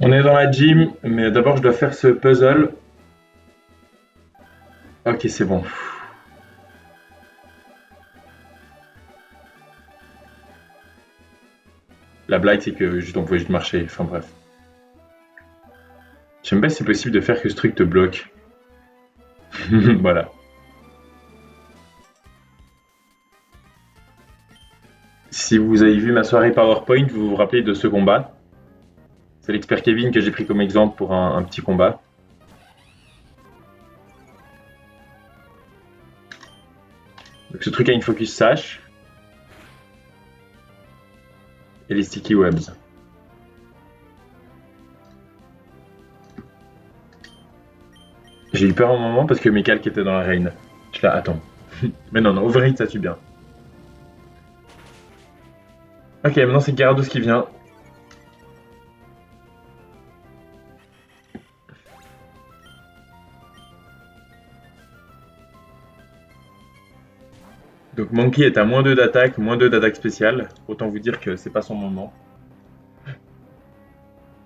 On est dans la gym, mais d'abord je dois faire ce puzzle. Ok, c'est bon. La blague, c'est que juste, on pouvait juste marcher. Enfin bref. Je sais même pas si c'est possible de faire que ce truc te bloque. Voilà. Si vous avez vu ma soirée PowerPoint, vous vous rappelez de ce combat. C'est l'expert Kevin que j'ai pris comme exemple pour un petit combat. Donc ce truc a une focus sash et les sticky webs. J'ai eu peur un moment parce que mes calques étaient dans la rain. Je là, attends. Mais non, non, overheat ça tue bien. Ok, maintenant c'est Gyarados qui vient. Donc Monkey est à moins 2 d'attaque spéciale. Autant vous dire que c'est pas son moment.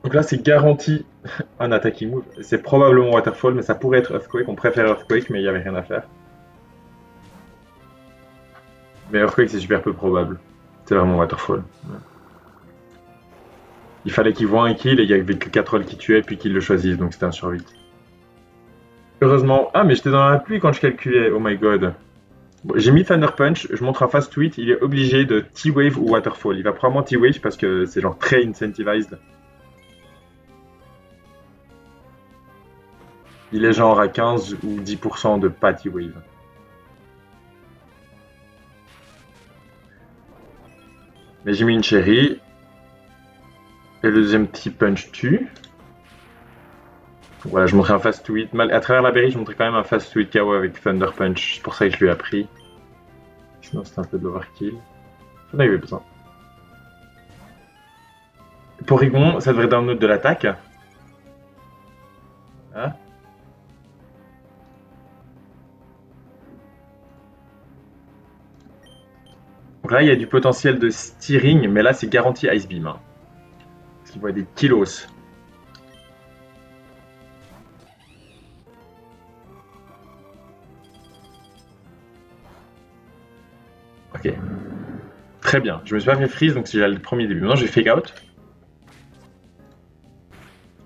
Donc là c'est garanti un attacking move. C'est probablement Waterfall, mais ça pourrait être Earthquake. On préfère Earthquake, mais il y avait rien à faire. Mais Earthquake c'est super peu probable. C'est vraiment Waterfall. Il fallait qu'il voit un kill et il y avait que 4 rolls qui tuaient puis qu'il le choisisse, donc c'était un sur 8. Heureusement. Ah mais j'étais dans la pluie quand je calculais, oh my god. Bon, j'ai mis Thunder Punch, je montre un fast tweet, il est obligé de T-Wave ou Waterfall. Il va probablement T-Wave parce que c'est genre très incentivized. Il est genre à 15 ou 10% de pas T-Wave. Mais j'ai mis une cherry. Et le deuxième T-Punch tue. Voilà, je montrais un fast tweet. À travers la berry, je montrais quand même un fast tweet KO avec Thunder Punch. C'est pour ça que je lui ai appris. Sinon, c'était un peu de l'overkill. J'en avais besoin. Porygon, ça devrait download de l'attaque. Hein. Donc là, il y a du potentiel de steering, mais là, c'est garanti Ice Beam. Hein, parce qu'il voit des kilos. Ok. Très bien. Je me suis pas fait freeze, donc c'est déjà le premier début. Maintenant, je vais fake out.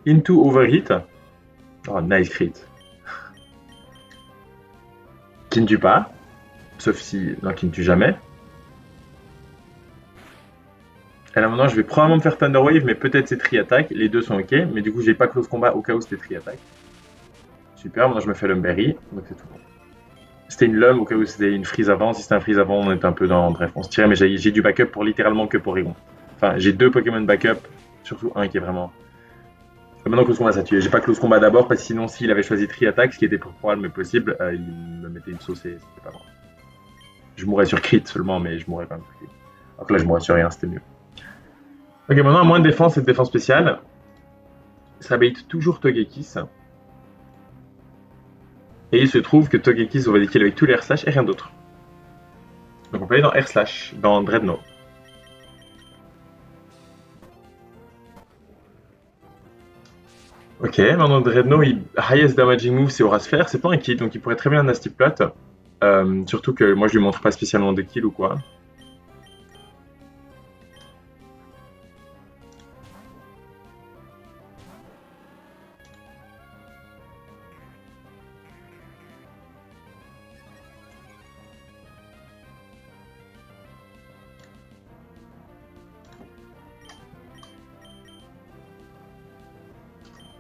Into overheat. Oh, nice crit. Qui ne tue pas. Sauf si. Non, qui ne tue jamais. Et là maintenant, je vais probablement me faire Thunder Wave, mais peut-être c'est Tri Attack. Les deux sont ok, mais du coup, j'ai pas close combat au cas où c'était Tri Attack. Super, maintenant je me fais Lumberry, donc c'est tout bon. C'était une Lum au cas où c'était une freeze avant. Si c'était un freeze avant, on était un peu dans. Bref, on se tirait, mais j'ai du backup pour littéralement que Porygon. Enfin, j'ai deux Pokémon backup, surtout un qui est vraiment. Maintenant, close combat, ça tue. J'ai pas close combat d'abord, parce que sinon, s'il avait choisi Tri Attack, ce qui était probable mais possible, il me mettait une sauce et c'était pas bon. Je mourrais sur crit seulement, mais je mourrais quand même sur crit. Alors que là, je mourrais sur rien, c'était mieux. Ok, maintenant, à moins de défense et de défense spéciale, ça bait toujours Togekiss. Et il se trouve que Togekiss va des kills avec tous les R slash et rien d'autre. Donc on peut aller dans R slash, dans Dreadnought. Ok, maintenant Dreadnought, highest damaging move c'est Aura Sphere, c'est pas un kill, donc il pourrait très bien Nasty Plot. Surtout que moi je lui montre pas spécialement de kills ou quoi.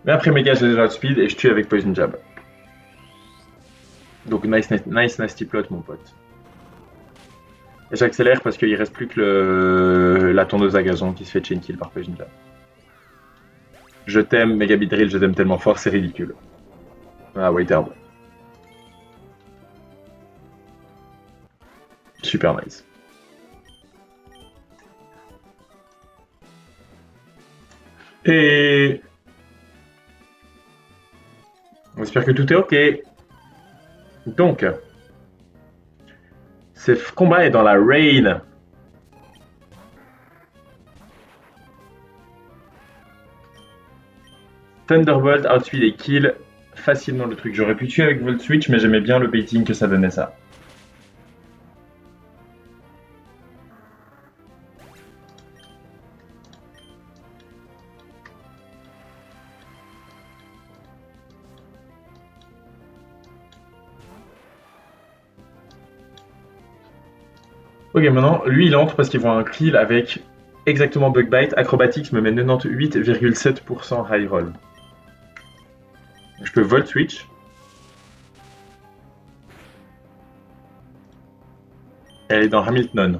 Mais après méga j'ai déjà speed et je tue avec Poison Jab. Donc nice Nasty Plot mon pote. Et j'accélère parce qu'il reste plus que la tondeuse à gazon qui se fait chain kill par Poison Jab. Je t'aime, Mega Drill, je t'aime tellement fort, c'est ridicule. Ah, Waiter. Super nice. Et on espère que tout est ok. Donc, ce combat est dans la rain. Thunderbolt, outspeed et kill facilement le truc. J'aurais pu tuer avec Volt Switch, mais j'aimais bien le baiting que ça donnait ça. Ok, maintenant, lui, il entre parce qu'il voit un kill avec exactement Bug Bite. Acrobatics me met 98,7% high roll. Je peux Volt Switch. Elle est dans Hamilton,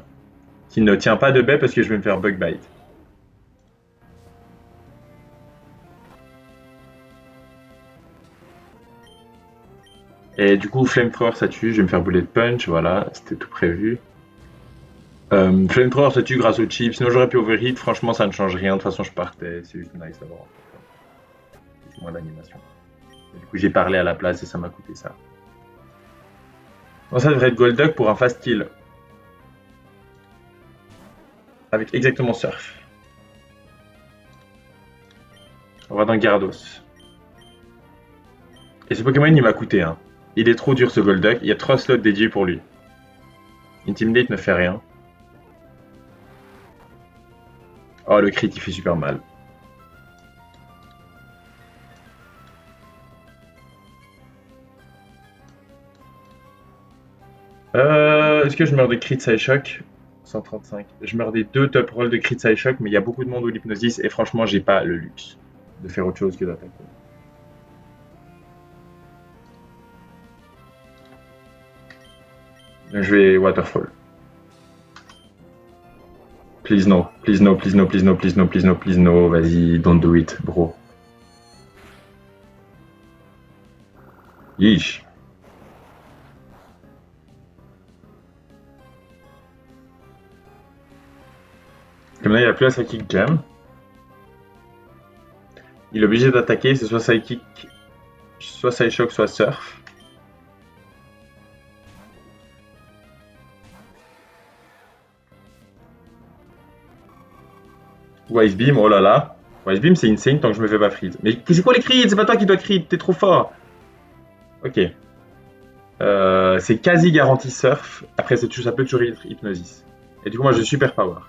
qui ne tient pas de baie parce que je vais me faire Bug Bite. Et du coup, Flamethrower ça tue, je vais me faire Bullet Punch, voilà, c'était tout prévu. Flamethrower ça tue grâce au chip, sinon j'aurais pu overheat, franchement ça ne change rien, de toute façon je partais, c'est juste nice d'avoir moins d'animation. Du coup j'ai parlé à la place et ça m'a coûté ça. Bon, ça devrait être Golduck pour un fast kill. Avec exactement Surf. On va dans Gyarados. Et ce Pokémon il m'a coûté, hein. Il est trop dur ce Golduck, il y a 3 slots dédiés pour lui. Intimidate ne fait rien. Oh le crit il fait super mal. Est-ce que je meurs de crit Psyshock 135. Je meurs des 2 top rolls de crit Psyshock, mais il y a beaucoup de monde au l'hypnosis et franchement j'ai pas le luxe de faire autre chose que d'attaquer. Je vais Waterfall. Please no, please no, please no, please no, please no, please no, please no. Vas-y, don't do it, bro. Yeesh. Comme là, il a plus la Psychic Jam. Il est obligé d'attaquer, c'est soit Psychic, soit Psyshock, soit Surf. Wise Beam, oh là là. Wise Beam, c'est insane tant que je me fais pas freeze. Mais c'est quoi les crits? C'est pas toi qui dois crit, t'es trop fort. Ok. C'est quasi garanti Surf. Après, ça peut toujours être Hypnosis. Et du coup, moi, j'ai super power.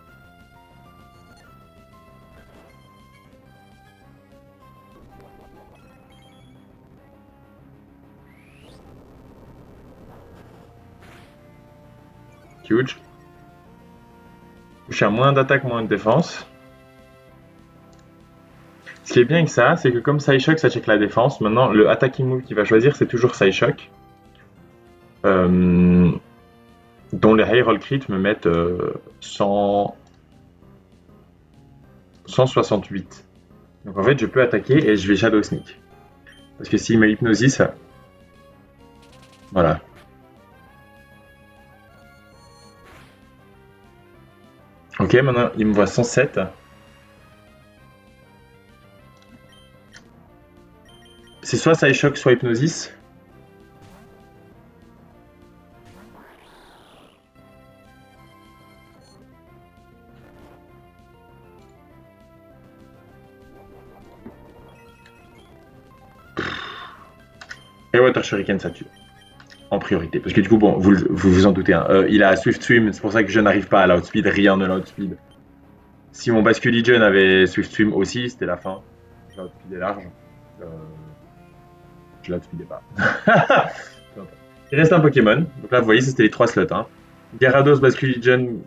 Huge. Je suis à moins d'attaque, moins de défense. Ce qui est bien avec ça, c'est que comme Psyshock, ça check la défense. Maintenant, le attacking move qu'il va choisir, c'est toujours Psyshock. Dont les high roll crit me mettent 168. Donc en fait, je peux attaquer et je vais Shadow Sneak. Parce que s'il me hypnosis, voilà. Ok, maintenant il me voit 107. C'est soit Psyshock, soit Hypnosis. Et Water Shuriken, ça tue. En priorité. Parce que du coup, bon, vous en doutez, hein, il a Swift Swim, c'est pour ça que je n'arrive pas à l'outspeed, rien ne l'outspeed. Si mon Basculigen avait Swift Swim aussi, c'était la fin. Je l'outspeedais large. Euh, je l'outspeedais pas. Il reste un Pokémon. Donc là, vous voyez, c'était les 3 slots. Hein. Gyarados, Basculigen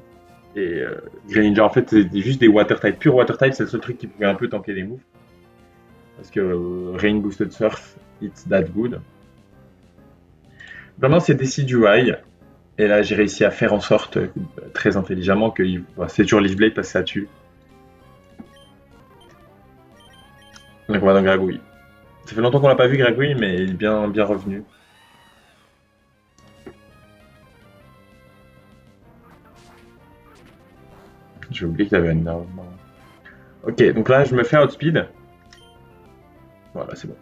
et Greninja. En fait, c'était juste des Water type. Pure Water type, c'est le seul truc qui pouvait un peu tanker des moves. Parce que Rain Boosted Surf, it's that good. Maintenant, c'est Decidueye. Et là, j'ai réussi à faire en sorte, très intelligemment, que c'est toujours Leaf Blade parce que ça tue. Donc on va dans Gragouille. Ça fait longtemps qu'on l'a pas vu Gragouille, mais il est bien, bien revenu. J'ai oublié qu'il avait un énervement. Ok, donc là, je me fais outspeed. Voilà, c'est bon.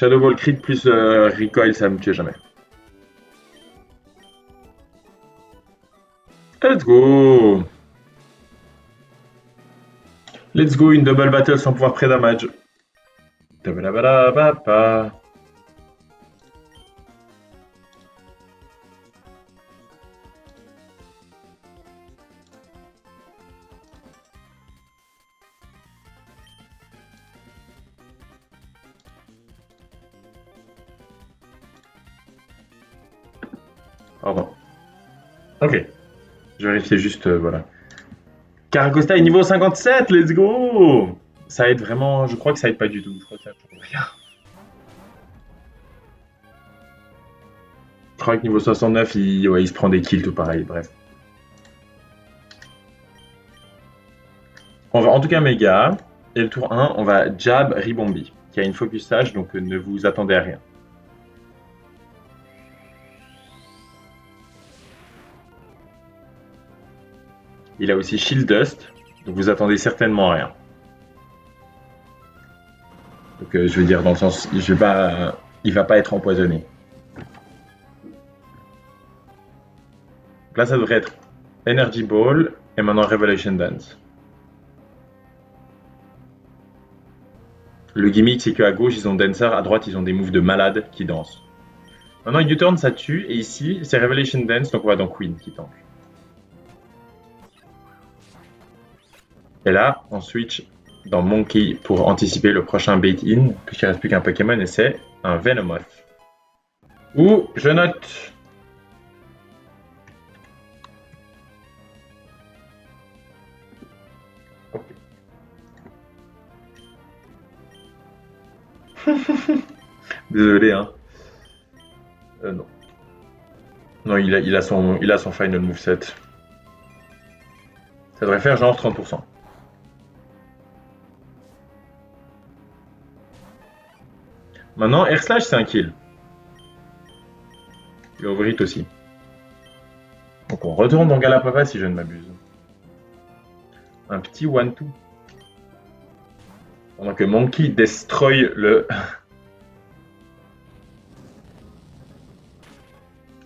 Shadow Ball crit plus recoil, ça me tue jamais. Let's go! Let's go, une double battle sans pouvoir pré-damage. Tabalabala. Pardon. Ok. Je vérifiais juste, voilà. Caracosta est niveau 57, let's go! Ça aide vraiment, je crois que ça aide pas du tout. Je crois que ça change rien. Je crois que niveau 69, il se prend des kills tout pareil, bref. On va en tout cas méga. Et le tour 1, on va jab Ribombi, qui a une focus sage, donc ne vous attendez à rien. Il a aussi Shield Dust, donc vous attendez certainement à rien. Donc je veux dire dans le sens, il va pas être empoisonné. Donc là ça devrait être Energy Ball et maintenant Revelation Dance. Le gimmick c'est qu'à gauche ils ont Dancer, à droite ils ont des moves de malade qui dansent. Maintenant U-turn ça tue et ici c'est Revelation Dance, donc on va dans Queen qui tank. Et là, on switch dans Monkey pour anticiper le prochain bait-in, puisqu'il ne reste plus qu'un Pokémon, et c'est un Venomoth. Ou, je note. Okay. Désolé, hein. Non. Non, il a son final moveset. Ça devrait faire genre 30%. Maintenant, Air Slash, c'est un kill. Et Overhit aussi. Donc on retourne dans Galapapa si je ne m'abuse. Un petit 1-2. Pendant que Monkey destroy le...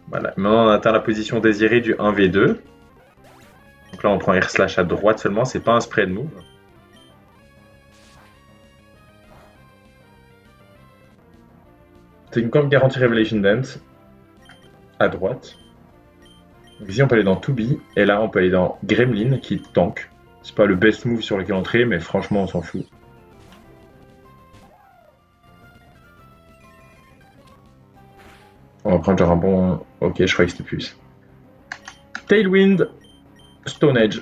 Voilà. Maintenant on atteint la position désirée du 1v2. Donc là on prend Air Slash à droite seulement, c'est pas un spread move. C'est une corde garantie Revelation Dance à droite. Donc ici on peut aller dans 2B et là on peut aller dans Gremlin qui tank. C'est pas le best move sur lequel entrer mais franchement on s'en fout. On va prendre genre un bon... Ok, je croyais que c'était plus. Tailwind, Stone Edge.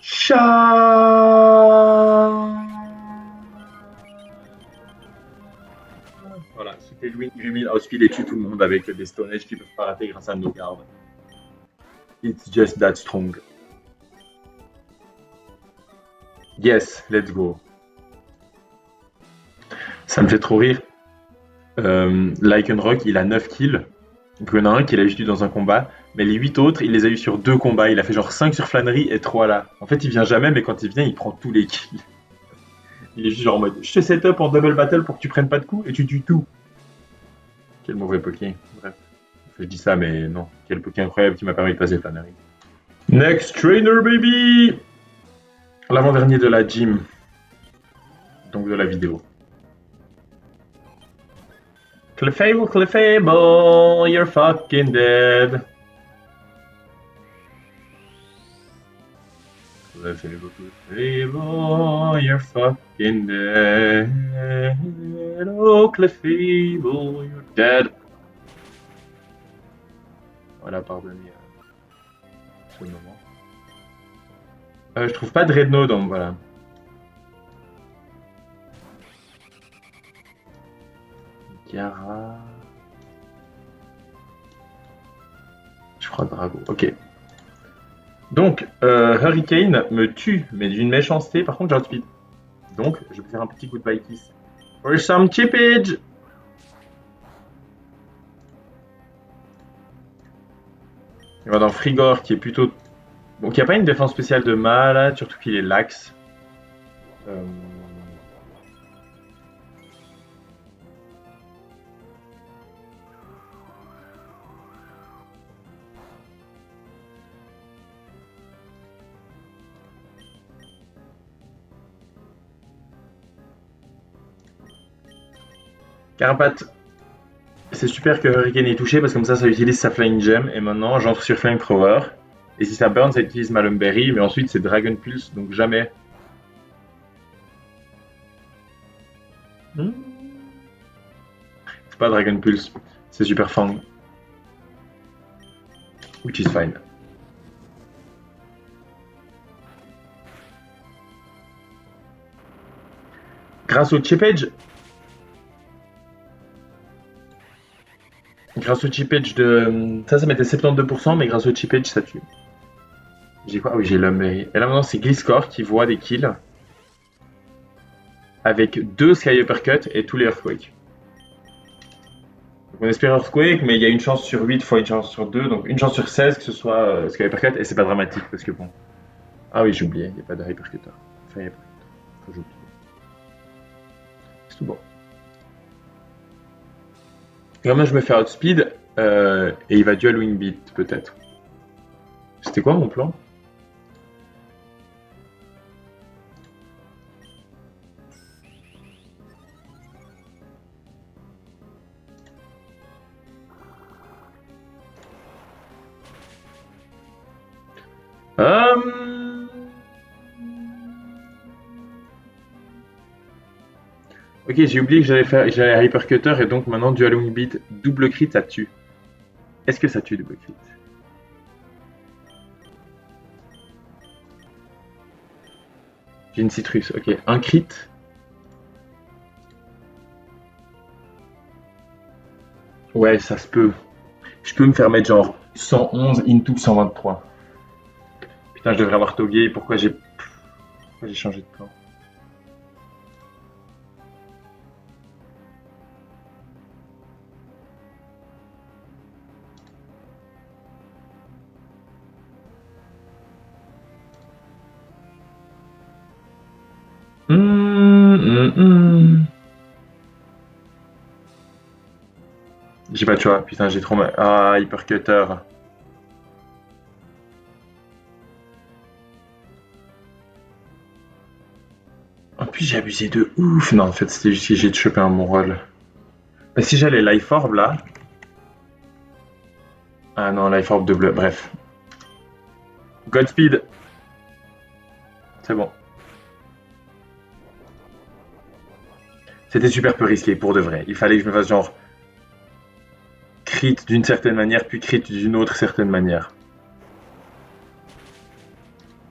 Chat. Voilà, c'était Louis Gremlin Outspeed et tue tout le monde avec des Stone Edge qui peuvent pas rater grâce à nos gardes. It's just that strong. Yes, let's go. Ça me fait trop rire. Lycanroc, il a 9 kills. Donc il y en a un qu'il a juste eu dans un combat. Mais les 8 autres, il les a eu sur 2 combats. Il a fait genre 5 sur Flannery et 3 là. En fait, il vient jamais, mais quand il vient, il prend tous les kills. Il est juste genre en mode je te set up en double battle pour que tu prennes pas de coups et tu tues tout. Quel mauvais Poké. Bref. Je dis ça, mais non. Quel Poké incroyable qui m'a permis de passer Flannery. Next trainer, baby! L'avant-dernier de la gym. Donc de la vidéo. Clefable, you're fucking dead. Clefable, you're fucking dead. Oh, Clefable, you're dead. Voilà, pardonnez ce moment. Je trouve pas de Redno donc voilà. Gara. Je crois Drago. Ok. Donc, Hurricane me tue, mais d'une méchanceté. Par contre, j'ai Outspeed. Donc, je vais faire un petit goodbye kiss For some chippage. Il va dans Frigor qui est plutôt. Bon, qui a pas une défense spéciale de malade, surtout qu'il est lax. Euh... Carapace. C'est super que Hurricane est touché parce que comme ça utilise sa Flying Gem. Et maintenant, j'entre sur Flamethrower. Et si ça burn, ça utilise ma Lumberry. Mais ensuite, c'est Dragon Pulse, donc jamais. Hmm. C'est pas Dragon Pulse, c'est Super Fang. Which is fine. Grâce au chippage. Grâce au chippage de. Ça mettait 72%, mais grâce au chippage, ça tue. J'ai quoi? Ah oui, j'ai Lumberry. Et là maintenant, c'est Gliscor qui voit des kills. Avec 2 Sky Uppercut et tous les Earthquakes. Donc on espère Earthquake, mais il y a une chance sur 8 fois une chance sur 2, donc une chance sur 16 que ce soit Sky Uppercut, et c'est pas dramatique parce que bon. Ah oui, j'ai oublié, il n'y a pas de Hypercutter. Enfin, il n'y a pas de. Faut que j'oublie. C'est tout bon. Et maintenant, je me fais Outspeed, et il va Dual Wing Beat, peut-être. C'était quoi mon plan? Euh... Ok, j'ai oublié que j'allais Hypercutter et donc maintenant Dual Wing Beat, double crit, ça tue. Est-ce que ça tue double crit? J'ai une citrus, ok. Un crit. Ouais, ça se peut. Je peux me faire mettre genre 111 into 123. Putain, je devrais avoir togué. Pourquoi j'ai changé de plan? J'ai pas de choix. Putain, j'ai trop mal. Ah, Hypercutter. En plus, j'ai abusé de ouf. Non, en fait, c'était juste que j'ai chopé un bon rôle. Mais si j'allais Life Orb là. Ah non, Life Orb de bleu. Bref. Godspeed. C'est bon. C'était super peu risqué pour de vrai. Il fallait que je me fasse genre crit d'une certaine manière, puis crit d'une autre certaine manière.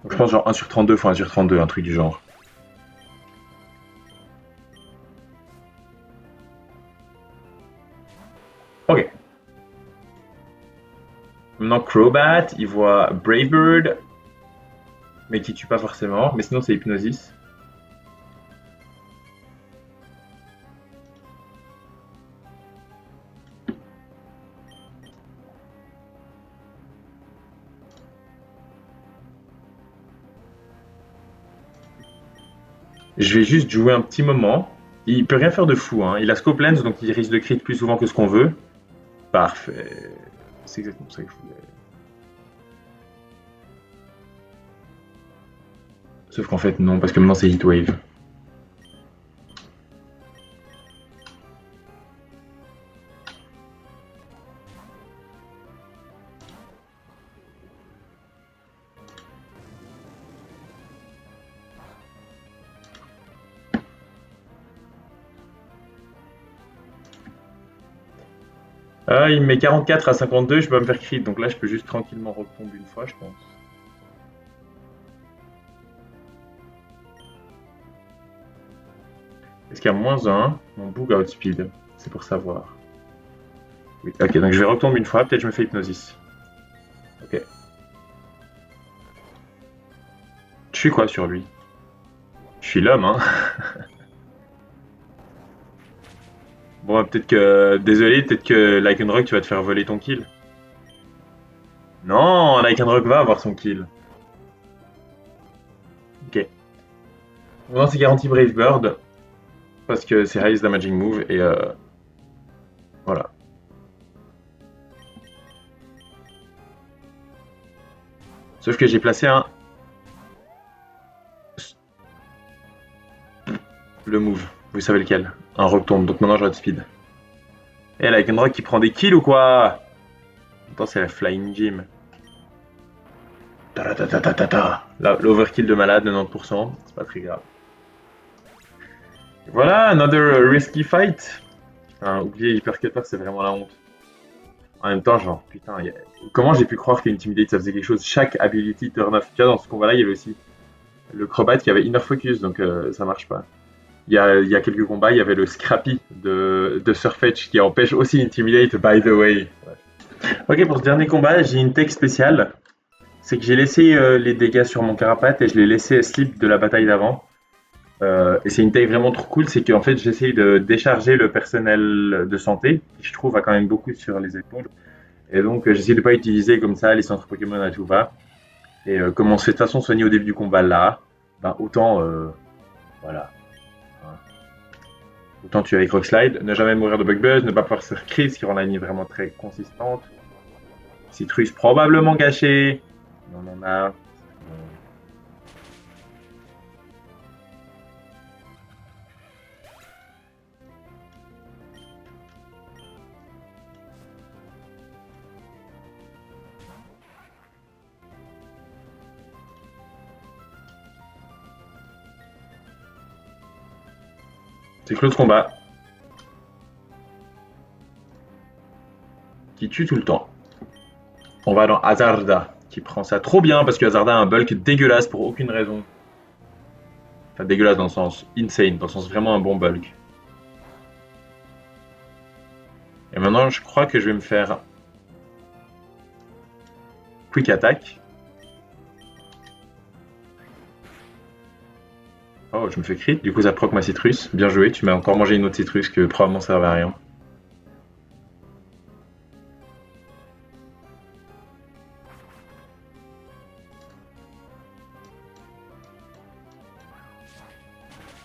Donc je pense genre 1 sur 32 fois 1 sur 32, un truc du genre. Ok. Maintenant Crobat, il voit Brave Bird, mais qui tue pas forcément. Mais sinon c'est Hypnosis. Je vais juste jouer un petit moment. Il peut rien faire de fou, hein. Il a Scope Lens, donc il risque de crit plus souvent que ce qu'on veut. Parfait. C'est exactement ça qu'il faut. Sauf qu'en fait, non, parce que maintenant c'est Heatwave. Ah, il me met 44 à 52, je peux pas me faire crit, donc là je peux juste tranquillement retomber une fois, je pense. Est-ce qu'il y a moins 1? Mon bug outspeed, c'est pour savoir. Oui. Ok, donc je vais retomber une fois, peut-être je me fais hypnosis. Ok. Je suis quoi sur lui? Je suis l'homme, hein. Bon, peut-être que. Désolé, peut-être que Lycanroc, tu vas te faire voler ton kill. Non, Lycanroc va avoir son kill. Ok. Non, c'est garanti Brave Bird. Parce que c'est Highest Damaging Move et voilà. Sauf que j'ai placé le move. Vous savez lequel? Un rock tombe. Donc maintenant j'aurai de speed. Et là, avec un rock qui prend des kills ou quoi? Attends, c'est la Flying Gym. Là, l'overkill de malade, 90%. C'est pas très grave. Voilà, another risky fight. Putain, oublier Hypercutter, c'est vraiment la honte. En même temps, genre, putain, comment j'ai pu croire qu'Intimidate ça faisait quelque chose? Chaque ability turn off. Tu vois, dans ce combat-là, il y avait aussi le Crobat qui avait Inner Focus, donc ça marche pas. Il y a quelques combats, il y avait le Scrappy de Surfetch qui empêche aussi Intimidate, by the way. Ok, pour ce dernier combat, j'ai une tech spéciale. C'est que j'ai laissé les dégâts sur mon Carapate et je l'ai laissé slip de la bataille d'avant. Et c'est une tech vraiment trop cool, c'est qu'en fait j'essaye de décharger le personnel de santé, qui je trouve a quand même beaucoup sur les épaules. Et donc j'essaie de pas utiliser comme ça les centres Pokémon à tout va. Et comme on se fait de toute façon soigner au début du combat là, bah autant voilà. Hein. Autant tuer avec Rock Slide, ne jamais mourir de Bug Buzz, ne pas pouvoir se crise, qui rend la ligne vraiment très consistante. Citrus probablement gâché. On en a. C'est Close Combat qui tue tout le temps. On va dans Hazarda qui prend ça trop bien parce que Hazarda a un bulk dégueulasse pour aucune raison. Enfin, dégueulasse dans le sens insane, dans le sens vraiment un bon bulk. Et maintenant, je crois que je vais me faire Quick Attack. Oh, je me fais crit, du coup ça proc ma citrus. Bien joué, tu m'as encore mangé une autre citrus que probablement ça servait à rien.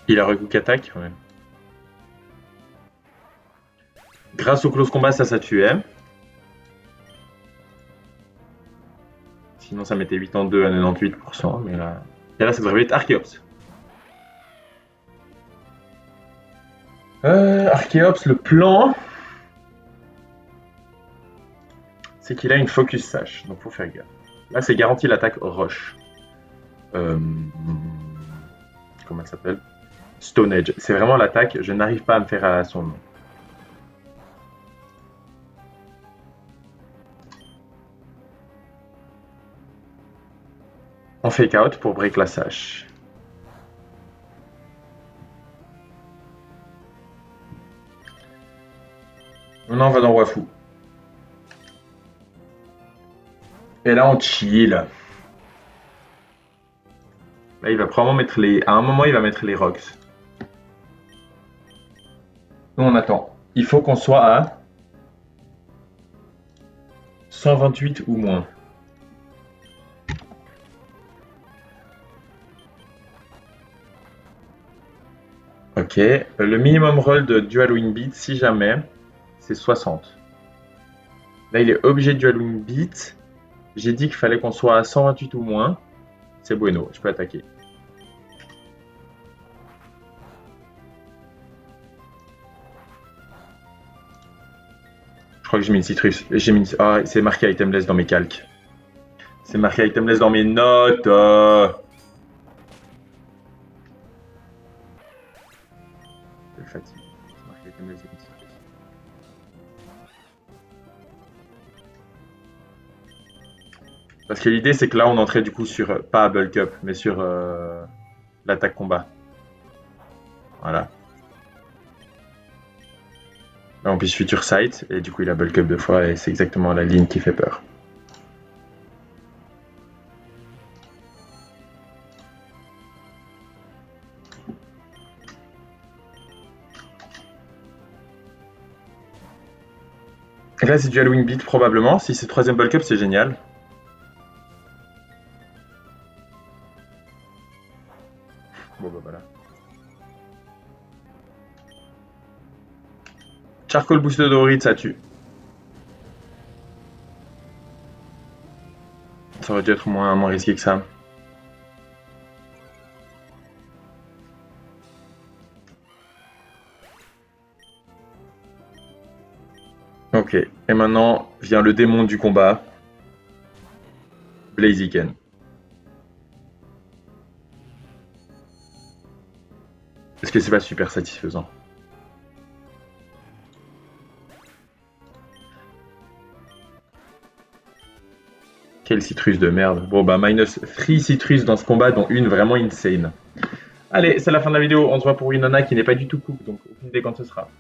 Il a recoup attaque, ouais. Grâce au close combat, ça tuait. Sinon, ça mettait 82 à 98%. Mais là, et là ça devrait être Archeops. Archeops, le plan, c'est qu'il a une focus sash, donc faut faire gaffe. Là, c'est garanti l'attaque roche. Euh, comment elle s'appelle? Stone Edge. C'est vraiment l'attaque, je n'arrive pas à me faire à son nom. On fake out pour break la sash. Maintenant, on va dans Wafu. Et là, on chill. Là, il va probablement mettre les. À un moment, il va mettre les rocks. Nous, on attend. Il faut qu'on soit à 128 ou moins. Ok. Le minimum roll de Dual Wing Beat, si jamais, c'est 60. Là, il est obligé de Dual Wing Beat. J'ai dit qu'il fallait qu'on soit à 128 ou moins. C'est bueno, je peux attaquer. Je crois que j'ai mis une citrus. Ah, c'est marqué itemless dans mes calques. C'est marqué itemless dans mes notes. Je fatigue. C'est marqué itemless dans mes citrus. Parce que l'idée, c'est que là, on entrait du coup sur, pas bulk up, mais sur l'attaque combat. Voilà. Là, on puisse future sight, et du coup, il a bulk up 2 fois, et c'est exactement la ligne qui fait peur. Là, c'est du Halloween Beat, probablement. Si c'est troisième Bulk Up, c'est génial. Bon, bah voilà. Charcoal Boost de Dorit, ça tue. Ça aurait dû être moins risqué que ça. Ok, et maintenant vient le démon du combat, Blaziken. Est-ce que c'est pas super satisfaisant? Quel citrus de merde. Bon bah minus 3 citrus dans ce combat, dont une vraiment insane. Allez, c'est la fin de la vidéo, on se voit pour Winona qui n'est pas du tout cook, donc aucune idée quand ce sera.